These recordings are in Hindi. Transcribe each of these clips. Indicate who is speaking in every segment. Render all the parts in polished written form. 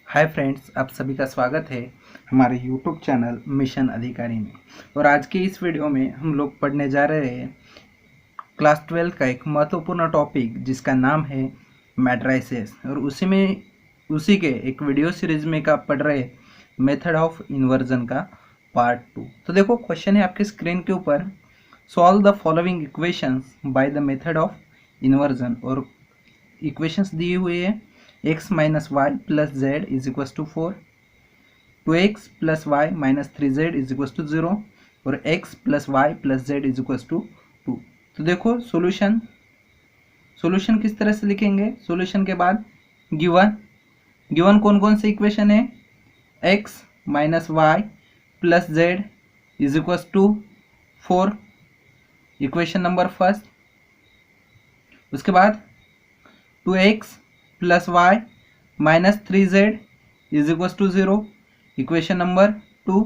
Speaker 1: हाय फ्रेंड्स, आप सभी का स्वागत है हमारे यूट्यूब चैनल मिशन अधिकारी में। और आज की इस वीडियो में हम लोग पढ़ने जा रहे हैं क्लास 12 का एक महत्वपूर्ण टॉपिक जिसका नाम है मैट्राइसेस। और उसी के एक वीडियो सीरीज में का पढ़ रहे मेथड ऑफ इन्वर्जन का पार्ट 2। तो देखो, क्वेश्चन है आपके स्क्रीन के ऊपर, solve the following equations by the method of inversion. और इक्वेशंस दी हुई है x minus y plus z is equals to 4, 2x plus y minus 3z is equals to 0 और x plus y plus z is equals to 2। तो देखो सॉल्यूशन किस तरह से लिखेंगे। सॉल्यूशन के बाद गिवन कौन कौन से इक्वेशन है, x minus y plus z is equals to 4, equation number first. उसके बाद 2x plus y minus 3z is equal to 0, equation number 2।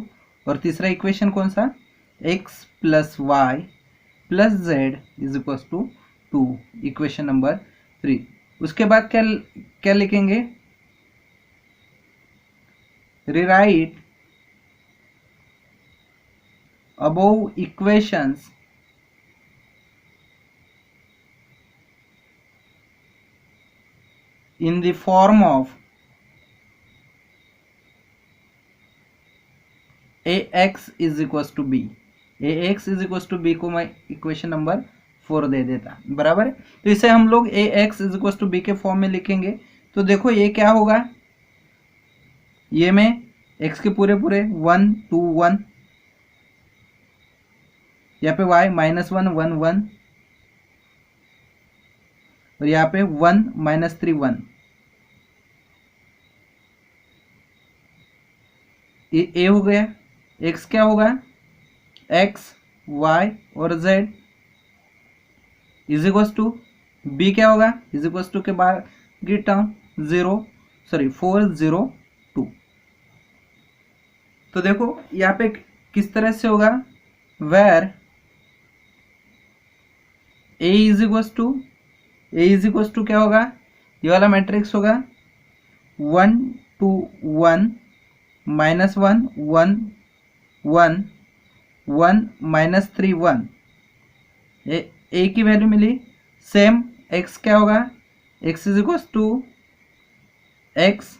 Speaker 1: और तीसरा इक्वेशन कौन सा, x plus y plus z is equal to 2, equation number 3। उसके बाद क्या लिखेंगे, rewrite above equations in the form of ax is equal to b. ax is equal to b को मैं इक्वेशन नंबर 4 दे देता, बराबर है। तो इसे हम लोग ax is equal to b के फॉर्म में लिखेंगे। तो देखो ये क्या होगा, ये में x के पूरे 1 2 1, यहाँ पे y माइनस 1 1 1 और यहाँ पे 1 माइनस 3 1। ये a हो गया। x क्या होगा, x y और z is equal to b क्या होगा, इज इक्वल टू के बाद की टर्म 402। तो देखो यहाँ पे किस तरह से होगा, where a is equal to क्या होगा, ये वाला मैट्रिक्स होगा 1 2 1 माइनस 1 1 1 1 माइनस 3 1। ए की वैल्यू मिली। सेम x क्या होगा, x is equal to x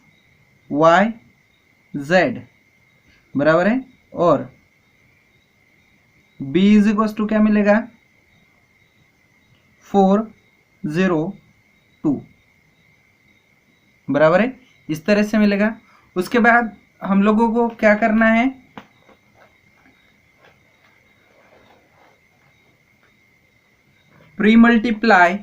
Speaker 1: Y z, बराबर है। और b इज इक्वल टू क्या मिलेगा, 402, बराबर है। इस तरह से मिलेगा। उसके बाद हम लोगों को क्या करना है, pre multiply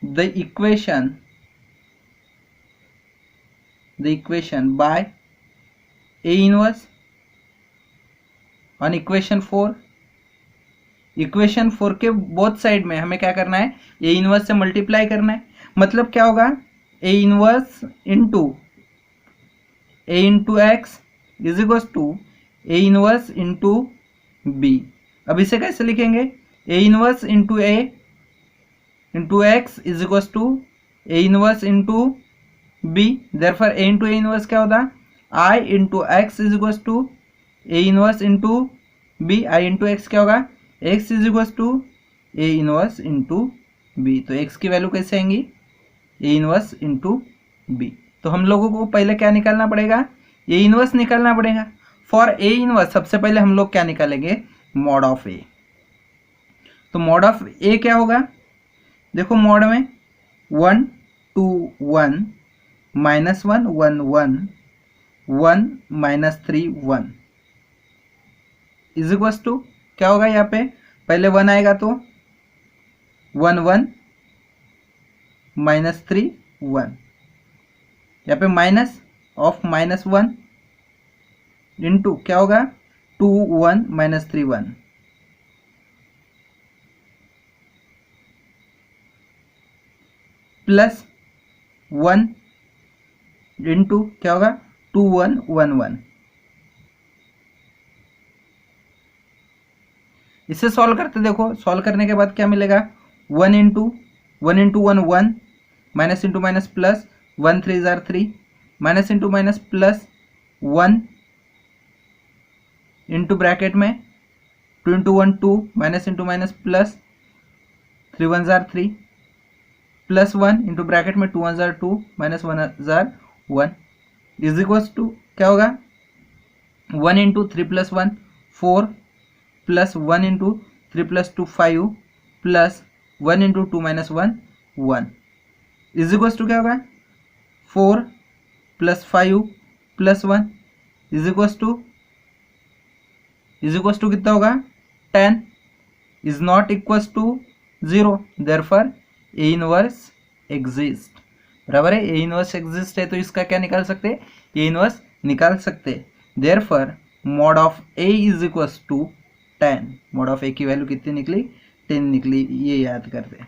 Speaker 1: the equation by A inverse on equation 4। Equation 4 के बोथ साइड में हमें क्या करना है, ए इनवर्स से मल्टीप्लाई करना है। मतलब क्या होगा, A inverse into X is equal to A inverse into B. अब इसे कैसे लिखेंगे, A inverse into A into X is equal to A inverse into B. Therefore A into A inverse क्या होता है, I into X is equal to A inverse into B. I into X क्या होगा, x is equal to A inverse into B. तो x की वैल्यू कैसे आएंगी, ए इनवर्स इंटू बी। तो हम लोगों को पहले क्या निकालना पड़ेगा, ए इनवर्स निकालना पड़ेगा। फॉर ए इनवर्स सबसे पहले हम लोग क्या निकालेंगे, मॉड ऑफ ए। तो मॉड ऑफ ए क्या होगा, देखो मॉड में 1 2 1 minus 1 1 1 1 minus 3 1 is equal to क्या होगा, यहाँ पे पहले 1 आएगा तो 1 1 माइनस 3 1, यहाँ पे माइनस ऑफ माइनस 1 इंटू क्या होगा 2 1 माइनस 3 1 प्लस 1 इंटू क्या होगा 2 1 1 1। इसे सॉल्व करते, देखो सॉल्व करने के बाद क्या मिलेगा, 1 into 1 minus into minus plus 1 3 जार 3 minus into minus plus 1 into bracket में 2 into 1 2 minus into minus plus 3 1 जार 3 प्लस 1 इंटू ब्रैकेट में 2 1 जार 2 माइनस 1 जार 1 इज इक्वल्स टू क्या होगा, 1 into 3 plus 1 4 plus 1 into 3 plus 2 5 plus 1 into 2 minus 1 1 is equals to क्या होगा, 4 plus 5 plus 1 is equals to कितना होगा, 10 is not equals to 0, therefore A inverse exist. बराबर है, ए इनवर्स एग्जिस्ट है तो इसका क्या निकाल सकते हैं, ए इनवर्स निकाल सकते हैं। Therefore mod of A is equals to 10, mod of A की वैल्यू कितनी निकली, 10 निकली, ये याद करते हैं।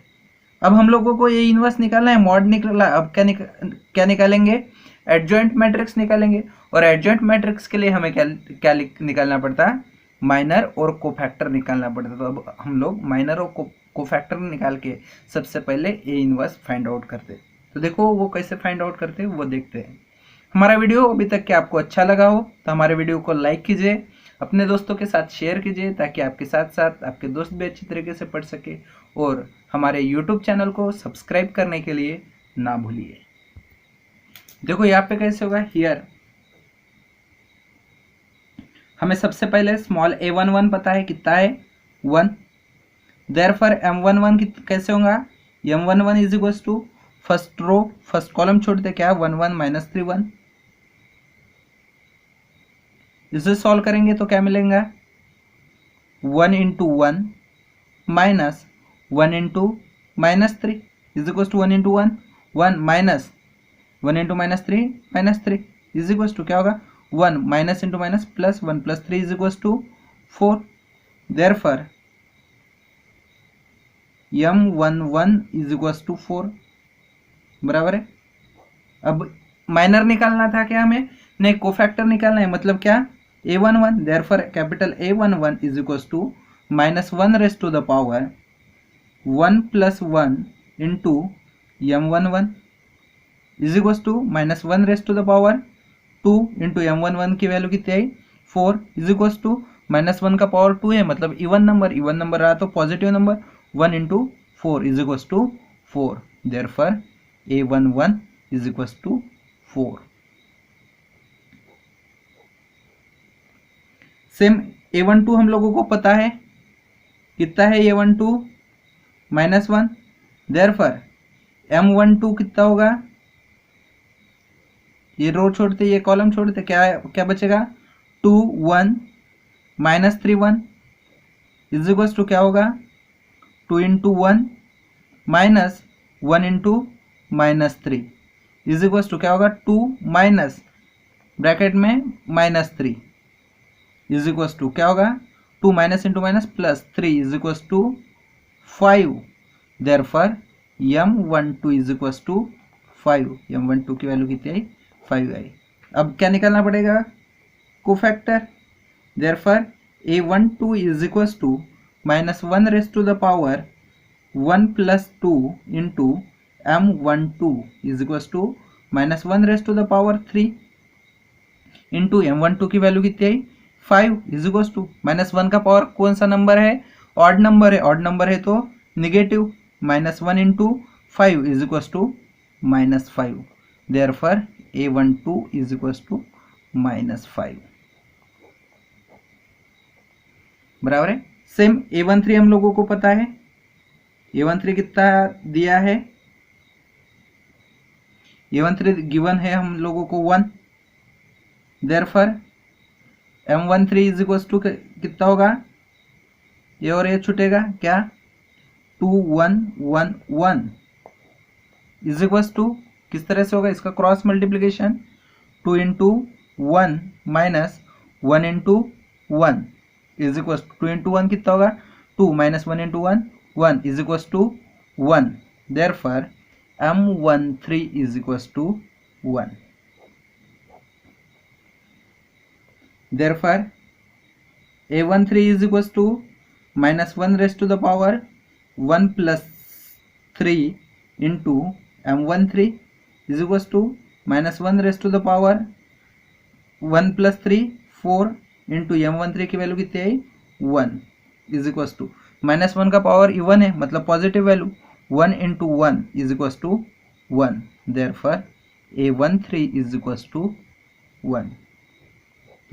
Speaker 1: अब हम लोगों को ए इनवर्स निकालना है, मॉड निकला, अब क्या निकालेंगे, एडजॉइंट मैट्रिक्स निकालेंगे। और एडजॉइंट मैट्रिक्स के लिए हमें क्या निकालना पड़ता है, माइनर और कोफैक्टर निकालना पड़ता है। तो अब हम लोग माइनर और कोफैक्टर निकाल के सबसे पहले ए इनवर्स फाइंड आउट करते हैं। तो देखो वो कैसे फाइंड आउट करते हैं वो देखते हैं। हमारा वीडियो अभी तक के आपको अच्छा लगा हो तो हमारे वीडियो को लाइक कीजिए, अपने दोस्तों के साथ शेयर कीजिए ताकि आपके साथ साथ आपके दोस्त भी अच्छी तरीके से पढ़ सके, और हमारे यूट्यूब चैनल को सब्सक्राइब करने के लिए ना भूलिए। देखो यहाँ पे कैसे होगा, हियर हमें सबसे पहले स्मॉल a11 पता है कितना है 1, देयरफॉर m11 कैसे होगा, m11 is equals to first row first column छोड़ते क्या 1 1 माइनस 3 1, इसे सॉल्व करेंगे तो क्या मिलेगा, 1 into 1 minus 1 into minus 3 is equals to 1 into 1 1 minus 1 into minus 3 is equals to क्या होगा, 1 minus into minus plus 1 plus 3 is equals to 4, therefore m11 is equals to 4। बराबर है, अब माइनर निकालना था क्या हमें, नहीं कोफैक्टर निकालना है, मतलब क्या a11, therefore capital A11 is equals to minus 1 raise to the power 1 plus 1 into m11 is equals to minus 1 raise to the power 2 into m11 की वैल्यू कितनी आई 4 इज इक्वल्स टू माइनस 1 का पावर 2 है, मतलब इवन नंबर रहा तो positive number 1 into 4 is equals to 4, therefore a11 is equals to 4। Same a12 हम लोगों को पता है कितना है, a12 माइनस 1, देयरफॉर m12 कितना होगा, ये रो छोड़ते ये कॉलम छोड़ते क्या बचेगा, 2 1 माइनस 3 1 इज इक्वल्स टू क्या होगा, 2 into 1 minus 1 into minus 3 is equals to क्या होगा, 2 माइनस ब्रैकेट में माइनस 3 इज इक्वल्स टू क्या होगा, 2 minus into minus plus 3 is equals to 5, therefore m12 is equals to 5, m12 की वैल्यू कितनी आई 5 आई। अब क्या निकालना पड़ेगा, cofactor, therefore a12 is equals to minus 1 raise to the power 1 plus 2 into m12 is equals to minus 1 raise to the power 3 into m12 की वैल्यू कितनी आई 5 इज इक्वल्स टू माइनस 1 का पावर कौन सा नंबर है, ऑड नंबर है तो negative, minus 1 into 5 is equals to minus 5, therefore a12 is equals to minus 5। बराबर है, सेम a13 हम लोगों को पता है, a13 कितना दिया है, a13 गिवन है हम लोगों को 1, therefore m13 is equals to कितना होगा, ये और ये छूटेगा क्या, 2 1 1 1 इज इक्वल्स टू किस तरह से होगा, इसका cross multiplication 2 into 1 minus 1 into 1 is equals to 2 into 1 कितना होगा, 2 minus 1 into 1 1 is equals to 1, therefore m13 is equals to 1, therefore a13 is equals to minus 1 raised to the power 1 plus 3 into m13 is equal to minus 1 raised to the power 1 plus 3 4 into m13 की वैल्यू कितनी आई 1 इज इक्वल टू माइनस 1 का पावर इवन है मतलब positive value 1 into 1 is equal to 1 therefore a13 is equal to 1।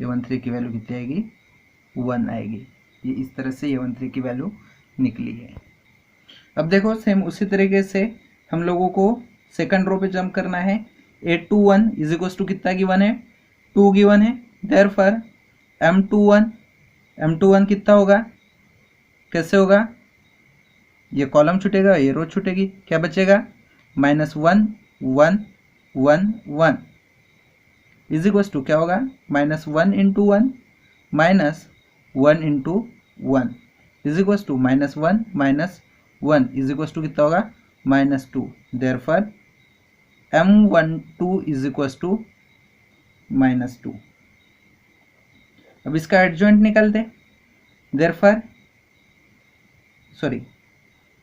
Speaker 1: a13 की वैल्यू कितनी आएगी 1 आएगी। ये इस तरह से a13 की वैल्यू निकली है। अब देखो सेम उसी तरीके से हम लोगों को सेकंड रो पे जंप करना है। 821 इज इक्वल टू कितना गिवन है 2 गिवन है देयरफॉर m21 कितना होगा कैसे होगा ये कॉलम छूटेगा ये रो छूटेगी क्या बचेगा -1 1 1 1 इज इक्वल टू क्या होगा -1 into 1 minus 1 into 1 is equal to -1 minus 1 is equal to कितना होगा -2 therefore m12 is equal to -2। अब इसका एडजॉइंट निकालते therefore sorry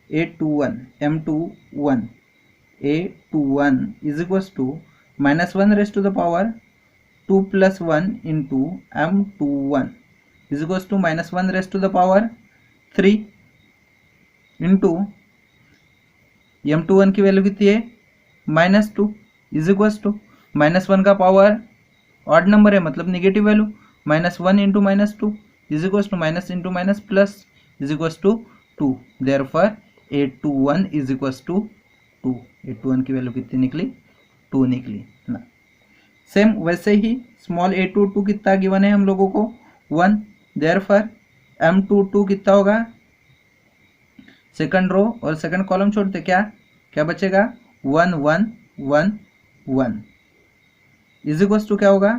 Speaker 1: a21 m21 a21 is equal to -1 raised to the power 2 plus 1 into m21 is equal to -1 raised to the power 3 into m21 की वैल्यू कितनी है -2 इज इक्वल टू -1 का पावर ऑड नंबर है मतलब negative value -1 into -2 is equal to minus into minus plus is equal to 2 therefore a21 is equal to 2। a21 की वैल्यू कितनी निकली 2 निकली ना। सेम वैसे ही स्मॉल a22 कितना गिवन है हम लोगों को 1 देयरफॉर m22 कितना होगा सेकंड रो और सेकंड कॉलम छोड़ते क्या बचेगा 1 1 1 1 इज इक्वल टू क्या होगा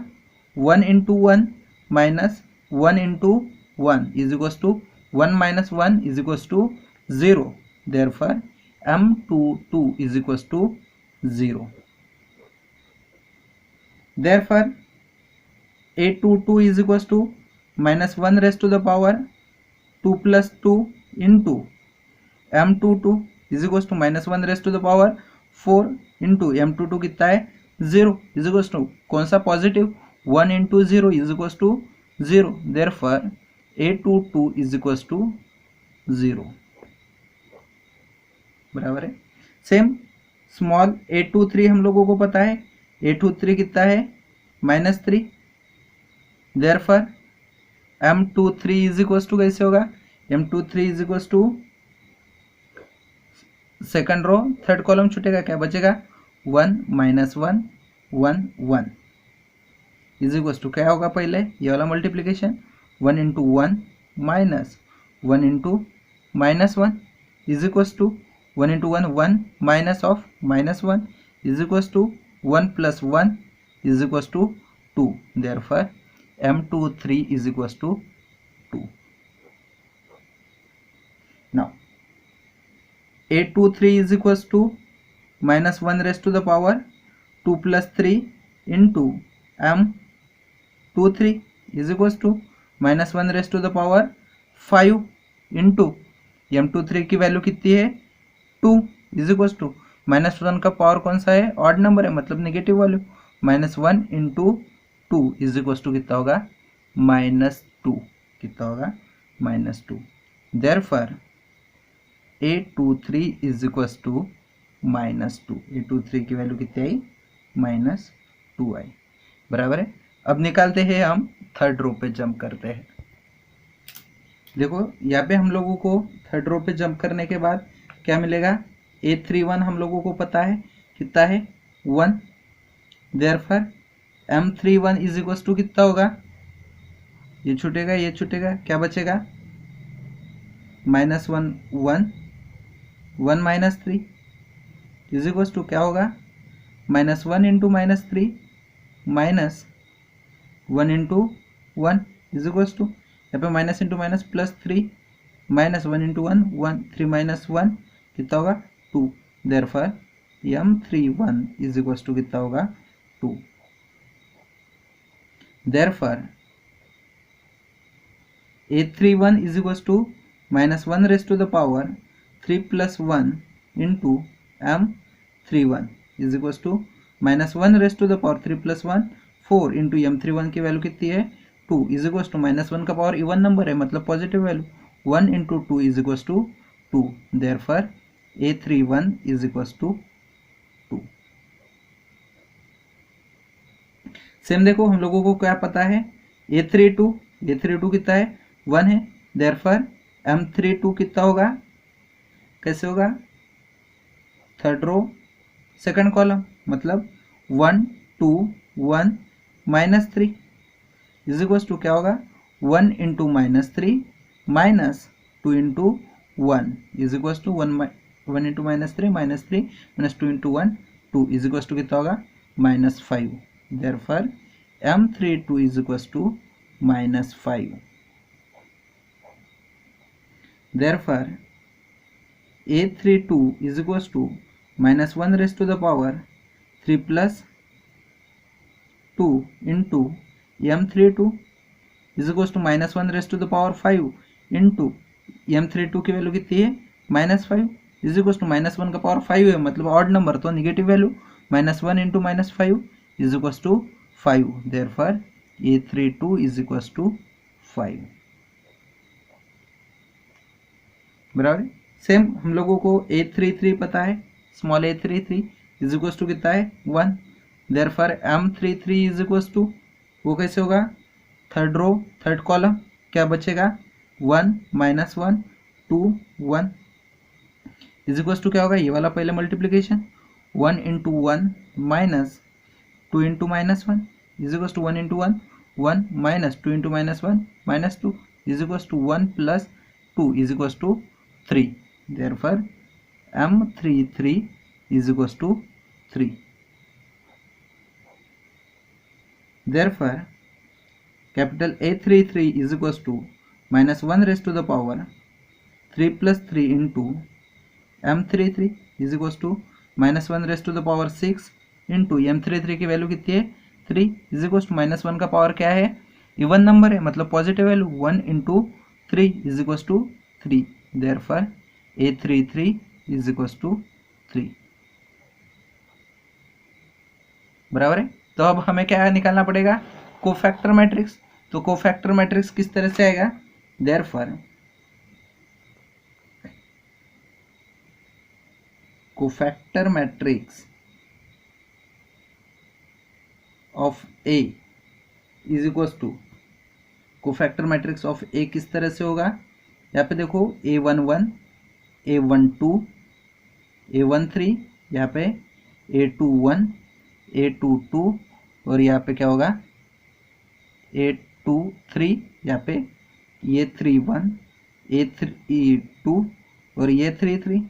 Speaker 1: 1 into 1 minus 1 into 1 is equal to 1 minus 1 is equal to 0 therefore m22 is equal to 0 therefore a22 is equal to -1 raised to the power 2 plus 2 into m22 is equal to -1 raised to the power 4 into m22 कितना है 0 इज इक्वल टू कौन सा positive 1 into 0 is equal to 0 therefore a22 is equal to 0 बराबर है। सेम स्मॉल a23 हम लोगों को पता है a23 कितना है -3 therefore m23 is equal to कैसे होगा m23 is equal to second row third column छूटेगा क्या बचेगा 1 माइनस 1 1 1 इज इक्वल टू क्या होगा पहले ये वाला multiplication 1 into 1 minus 1 into -1 is equal to 1 into 1 1 minus of -1 is equal to 1 plus 1 is equal to 2 therefore m23 is equal to 2। Now a23 is equals to -1 raised to the power 2 plus 3 into m23 is equals to -1 raised to the power 5 into m23 की वैल्यू कितनी है 2 is equals to -1 का पावर कौन सा है ऑड नंबर है मतलब negative value -1 into 2 is equal to कितना होगा -2 कितना होगा -2 therefore a23 is equal to -2 a23 की वैल्यू कितनी आई -2 आई बराबर है। अब निकालते हैं हम थर्ड रो पे जंप करते हैं। देखो यहाँ पे हम लोगों को थर्ड रो पे जंप करने के बाद क्या मिलेगा a31 हम लोगों को पता है कितना है 1 therefore m31 is equal to कितना होगा ये छूटेगा क्या बचेगा -1 1 1 माइनस 3 इज इक्वल टू क्या होगा -1 into -3 minus 1 into 1 is equal to यहाँ पे minus into minus plus 3 minus 1 into 1 1 3 minus 1 कितना होगा 2 therefore m31 is equal to कितना होगा 2 therefore a31 is equal to -1 raised to the power 3 + 1 into m31 is equal to -1 raised to the power 3 + 1 4 into m31 की वैल्यू कितनी है 2 इज इक्वल टू -1 का पावर इवन नंबर है मतलब positive value 1 into 2 is equal to 2 therefore A31 is equal to 2। Same देखो हम लोगों को क्या पता है A32 कितना है 1 है देयरफॉर M32 कितना होगा कैसे होगा थर्ड रो सेकंड कॉलम मतलब 1 2 1 -3 इज इक्वल टू क्या होगा 1 into -3 minus 2 into 1 is equal to 1 into -3 -3 minus 2 into 1 2 is equal to कितना होगा -5 therefore M32 is equal to -5 therefore A32 is equals to -1 raised to the power 3 plus 2 into M32 is equals to -1 raised to the power 5 into M32 की वैल्यू कितनी है -5 इज इक्वल टू -1 का पावर 5 है मतलब ऑड नंबर तो negative value -1 into -5 is equal to 5 therefore A32 is equal to 5 बराबर। सेम हम लोगों को A33 पता है small A33 is equal to कितना है 1 therefore M33 is equal to वो कैसे होगा थर्ड रो थर्ड कॉलम क्या बचेगा 1 -1 2 1 इज इक्वल टू क्या होगा ये वाला पहले multiplication 1 into 1 minus 2 into -1 is equal to 1 into 1 1 minus 2 into -1 -2 is equal to 1 plus 2 is equal to 3 therefore M33 is equals to 3 therefore capital A33 is equals to -1 raised to the power 3 plus 3 into M33 is equals to -1 raised to the power 6 into M33 की वैल्यू कितनी है 3 is equals to -1 का पावर क्या है इवन नंबर है मतलब positive value 1 into 3 is equals to 3 therefore A33 is equals to 3 बराबर है। तो अब हमें क्या निकालना पड़ेगा कोफैक्टर मैट्रिक्स। तो कोफैक्टर मैट्रिक्स किस तरह से आएगा therefore cofactor matrix of A is equals to cofactor matrix of A किस तरह से होगा यहाँ पे देखो A11 A12 A13 यहाँ पे A21 A22 और यहाँ पे क्या होगा A23 यहाँ पे A31 A32 और A33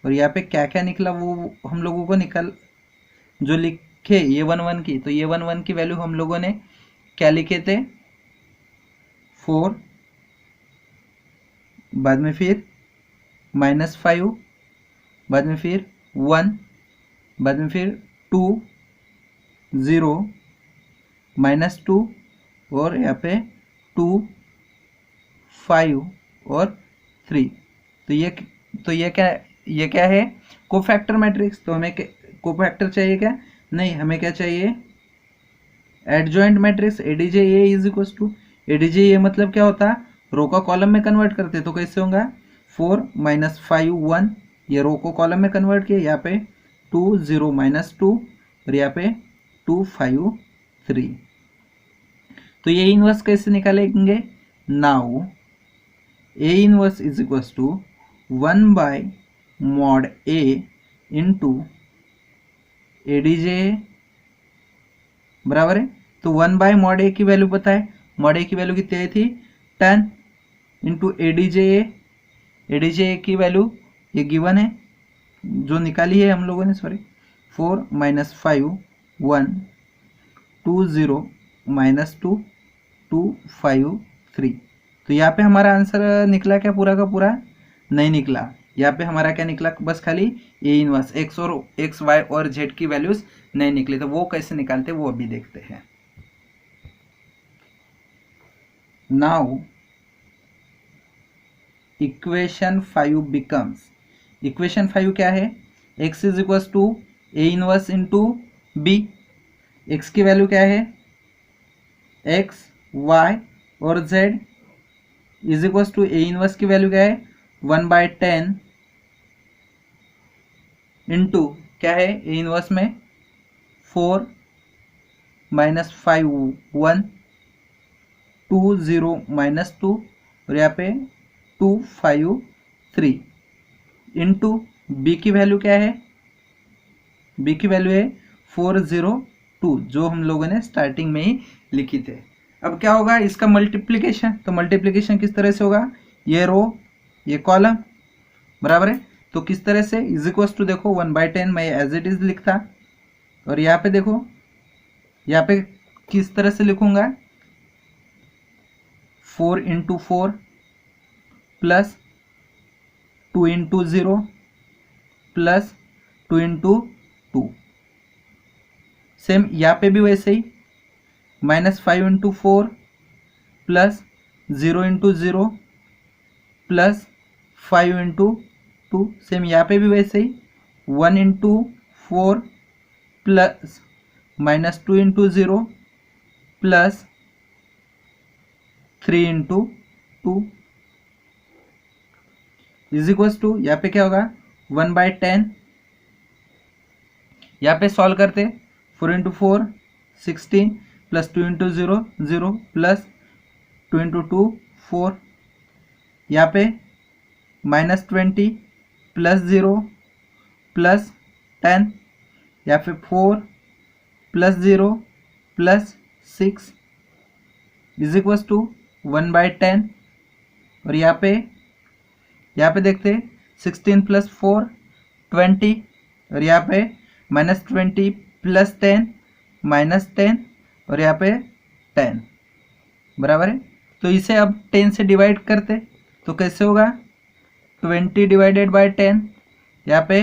Speaker 1: और यहाँ पे क्या क्या निकला वो हम लोगों को निकल जो लिखे A11 की तो A11 की वैल्यू हम लोगों ने क्या लिखे थे 4 बाद में फिर -5 बाद में फिर 1 बाद में फिर 2 0 -2 और यहाँ पे 2 5 और 3 तो ये क्या है कोफैक्टर मैट्रिक्स। तो हमें कोफैक्टर चाहिए क्या नहीं हमें क्या चाहिए adjoint matrix ADJ-A is equal to ADJ-A मतलब क्या होता है रो का कॉलम में कन्वर्ट करते तो कैसे होगा 4 -5 1 ये रो को कॉलम में कन्वर्ट किया यहाँ पे 2 0 -2 और यहाँ पे 2 5 3 तो ये इनवर्स कैसे निकालेंगे now A inverse is equal to 1 by mod A into ADJ बराबर है। तो 1 बाय मॉड A की वैल्यू पता है मॉड A की वैल्यू कितनी आई थी 10 इंटू ADJ की वैल्यू ये गिवन है जो निकाली है हम लोगों ने सॉरी 4 -5 1 2 0 -2 2 5 3 तो यहाँ पे हमारा आंसर निकला क्या पूरा का पूरा नहीं निकला यहाँ पे हमारा क्या निकला बस खाली A इनवर्स x और x y और z की वैल्यूज नहीं निकली। तो वो कैसे निकालते वो अभी देखते हैं। नाउ इक्वेशन 5 बिकम्स, इक्वेशन 5 क्या है, x is equal to A inverse into B, X की वैल्यू क्या है, x y और z is equal to A inverse की वैल्यू क्या है 1/10 इंटू क्या है ए इनवर्स में 4 माइनस 5 1 2 0 माइनस 2 और यहाँ पे 2 5 3 इंटू बी की वैल्यू क्या है, बी की वैल्यू है 402 जो हम लोगों ने स्टार्टिंग में ही लिखी थे। अब क्या होगा इसका मल्टीप्लिकेशन, तो मल्टीप्लिकेशन किस तरह से होगा, ये रो ये कॉलम बराबर है, तो किस तरह से इज इक्वल टू देखो 1/10 मैं एज इट इज लिखता, और यहाँ पे देखो यहाँ पे किस तरह से लिखूंगा 4 into 4 plus 2 into 0 plus 2 into 2, same यहाँ पे भी वैसे ही -5 into 4 plus 0 into 0 plus 5 into 2, same यहाँ पे भी वैसे ही 1 into 4 plus -2 into 0 plus 3 into 2 is equal to यहाँ पे क्या होगा 1/10, यहाँ पे सॉल्व करते 4 into 4 16 plus 2 into 0 0 plus 2 into 2 4, यहाँ पे -20 प्लस 0 प्लस 10, यहाँ पे 4 plus 0 plus 6 is equal to 1/10, और यहाँ पे देखते 16 प्लस 4 20, और यहाँ पे -20 प्लस 10 -10 और यहाँ पे 10 बराबर है। तो इसे अब 10 से डिवाइड करते तो कैसे होगा 20 डिवाइडेड बाय 10, यहाँ पे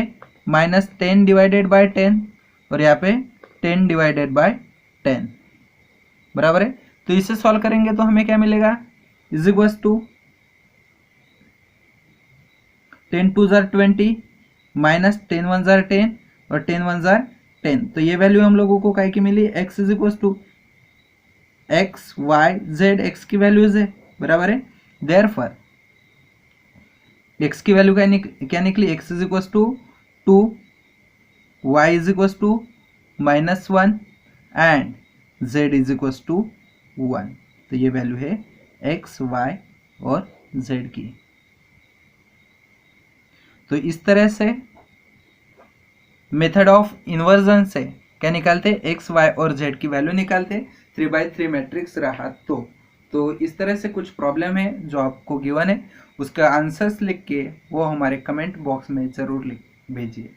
Speaker 1: -10 डिवाइडेड बाय 10 और यहाँ पे 10 डिवाइडेड बाय 10 बराबर है। तो इसे सॉल्व करेंगे तो हमें क्या मिलेगा इज इक्वल टू 10 2 जार 20 माइनस 10 1 जार 10 और 10 1 जार 10, तो ये वैल्यू हम लोगों को काय की मिली x is equal to x Y Z, X की वैल्यूज है बराबर है, देयरफॉर x की वैल्यू क्या निकली x is equal to 2, y is equal to -1 and z is equal to 1, तो ये वैल्यू है x y और z की। तो इस तरह से मेथड ऑफ इन्वर्जन से क्या निकालते x y और z की वैल्यू निकालते 3/3 मैट्रिक्स रहा तो इस तरह से कुछ प्रॉब्लम है जो आपको गिवन है, उसका आंसर्स लिख के वो हमारे कमेंट बॉक्स में ज़रूर भेजिए।